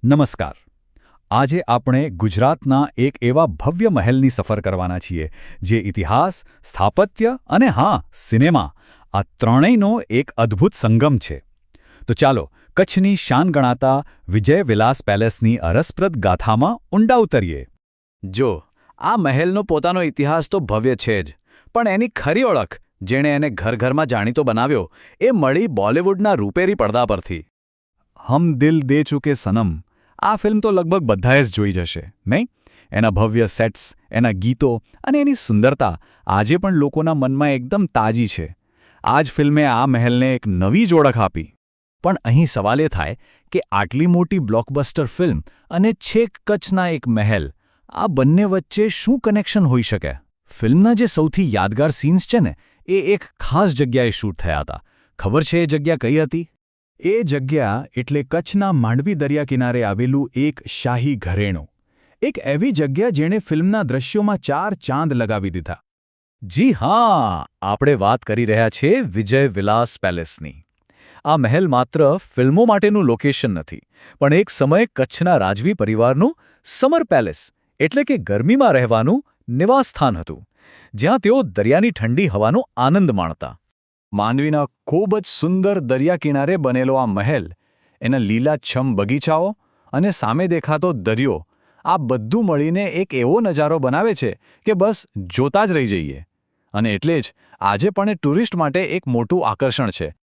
નમસ્કાર. આજે આપણે ગુજરાતના એક એવા ભવ્ય મહેલની સફર કરવાના છીએ જે ઇતિહાસ, સ્થાપત્ય અને સિનેમા આ ત્રણેયનો એક અદ્ભુત સંગમ છે. તો ચાલો કચ્છની શાન ગણાતા વિજય વિલાસ પેલેસની અરસપ્રદ ગાથામાં ઊંડા ઉતરીએ. જો આ મહેલનો પોતાનો ઇતિહાસ તો ભવ્ય છે જ, પણ એની ખરી ઓળખ જેણે એને ઘર-ઘરમાં જાણીતો બનાવ્યો એ મળી બોલિવૂડના રૂપેરી પડદા પરથી. હમ દિલ દે ચૂકે સનમ આ ફિલ્મ તો લગભગ બધાએ જ જોઈ જશે, નહીં? એના ભવ્ય સેટ્સ, એના ગીતો અને એની સુંદરતા આજે પણ લોકોના મનમાં એકદમ તાજી છે. આ જ ફિલ્મે આ મહેલને એક નવી જ ઓળખ આપી. પણ અહીં સવાલ એ થાય કે આટલી મોટી બ્લોકબસ્ટર ફિલ્મ અને છેક કચ્છના એક મહેલ, આ બંને વચ્ચે શું કનેક્શન હોઈ શકે? ફિલ્મના જે સૌથી યાદગાર સીન્સ છે ને એ એક ખાસ જગ્યાએ શૂટ થયા હતા. ખબર છે એ જગ્યા કઈ હતી? એ જગ્યા એટલે કચ્છના માંડવી દરિયા કિનારે આવેલું એક શાહી ઘરેણું. એક એવી જગ્યા જેણે ફિલ્મના દ્રશ્યોમાં 4 ચાંદ લગાવી દીધા. જી હા, આપણે વાત કરી રહ્યા છીએ વિજય વિલાસ પેલેસની. આ મહેલ માત્ર ફિલ્મો માટેનું લોકેશન નથી, પણ એક સમયે કચ્છના રાજવી પરિવારનું સમર પેલેસ એટલે કે ગરમીમાં રહેવાનું નિવાસસ્થાન હતું, જ્યાં તેઓ દરિયાની ઠંડી હવાનો આનંદ માણતા. માંડવીના ખૂબ જ સુંદર દરિયા કિનારે બનેલો આ મહેલ, એના લીલાછમ બગીચાઓ અને સામે દેખાતો દરિયો, આ બધું મળીને એક એવો નજારો બનાવે છે કે બસ જોતા જ રહી જઈએ. અને એટલે જ આજે પણ એ ટુરિસ્ટ માટે એક મોટું આકર્ષણ છે.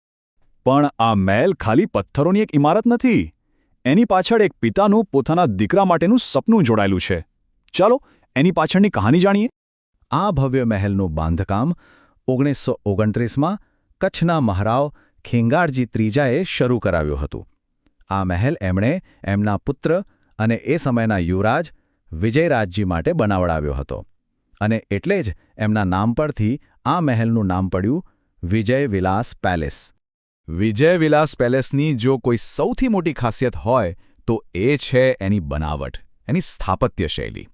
પણ આ મહેલ ખાલી પથ્થરોની એક ઇમારત નથી. એની પાછળ એક પિતાનું પોતાના દીકરા માટેનું સપનું જોડાયેલું છે. ચાલો એની પાછળની કહાની જાણીએ. આ ભવ્ય મહેલનું બાંધકામ 1929માં કચ્છના મહારાવ ખેંગારજી ત્રીજાએ શરૂ કરાવ્યું હતું. આ મહેલ એમણે એમના પુત્ર અને એ સમયના યુવરાજ વિજયરાજજી માટે બનાવડાવ્યો હતો. અને એટલે જ એમના નામ પરથી આ મહેલનું નામ પડ્યું વિજય વિલાસ પેલેસ. વિજય વિલાસ પેલેસની જો કોઈ સૌથી મોટી ખાસિયત હોય તો એ છે એની બનાવટ, એની સ્થાપત્ય શૈલી.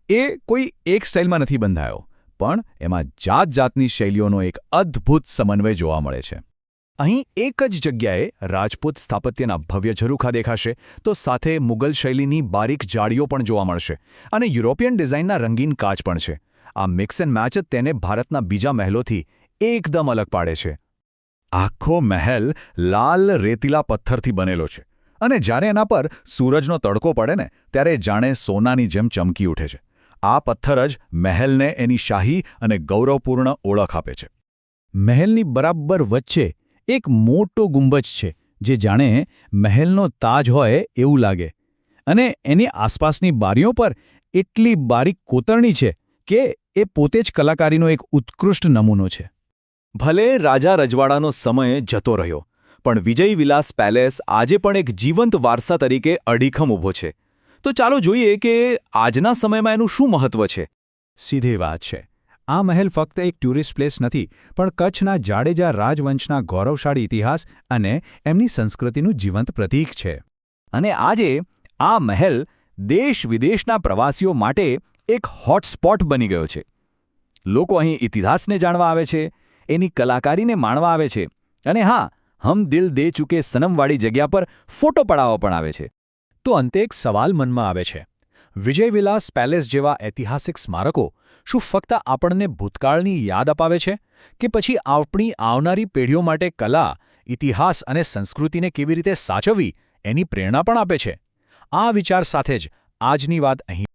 એ કોઈ એક સ્ટાઇલમાં નથી બંધાયો, પણ એમાં જાત-જાતની શૈલીઓનો એક અદ્ભુત સમન્વય જોવા મળે છે. અહીં એક જ જગ્યાએ રાજપૂત સ્થાપત્યના ભવ્ય ઝરૂખા દેખાશે, તો સાથે મુગલ શૈલીની બારીક જાળીઓ પણ જોવા મળશે અને યુરોપિયન ડિઝાઇનના રંગીન કાચ પણ છે. આ મિક્સ એન્ડ મેચ જ તેને ભારતના બીજા મહેલોથી એકદમ અલગ પાડે છે. આખો મહેલ લાલ રેતીલા પથ્થરથી બનેલો છે અને જ્યારે એના પર સૂરજનો તડકો પડે ને ત્યારે જાણે સોનાની જેમ ચમકી ઉઠે છે. આ પથ્થર જ મહેલને એની શાહી અને ગૌરવપૂર્ણ ઓળખ આપે છે. મહેલની બરાબર વચ્ચે એક મોટો ગુંબજ છે જે જાણે મહેલનો તાજ હોય એવું લાગે, અને એની આસપાસની બારીઓ પર એટલી બારીક કોતરણી છે કે એ પોતે જ કલાકારીનો એક ઉત્કૃષ્ટ નમૂનો છે. ભલે રાજા રજવાડાનો સમય જતો રહ્યો, પણ વિજય વિલાસ પેલેસ આજે પણ એક જીવંત વારસા તરીકે અડીખમ ઊભો છે. તો ચાલો જોઈએ કે આજના સમયમાં એનું શું મહત્વ છે. સીધી વાત છે. આ મહેલ ફક્ત એક ટુરિસ્ટ પ્લેસ નથી, પણ કચ્છના જાડેજા રાજવંશના ગૌરવશાળી ઇતિહાસ અને એમની સંસ્કૃતિનું જીવંત પ્રતીક છે. અને આજે આ મહેલ દેશ-વિદેશના પ્રવાસીઓ માટે એક હોટસ્પોટ બની ગયો છે. લોકો અહીં ઇતિહાસને જાણવા આવે છે, એની કલાકારીને માણવા આવે છે અને હમ દિલ દે ચૂકે સનમવાળી જગ્યા પર ફોટો પડાવવા પણ આવે છે. તો અંતે એક સવાલ મનમાં આવે છે. વિજય વિલાસ પેલેસ જેવા ઐતિહાસિક સ્મારકો શું ફક્ત આપણને ભૂતકાળની યાદ અપાવે છે, કે પછી આપણી આવનારી પેઢીઓ માટે કલા, ઇતિહાસ અને સંસ્કૃતિને કેવી રીતે સાચવવી એની પ્રેરણા પણ આપે છે? આ વિચાર સાથે જ આજની વાત અહીં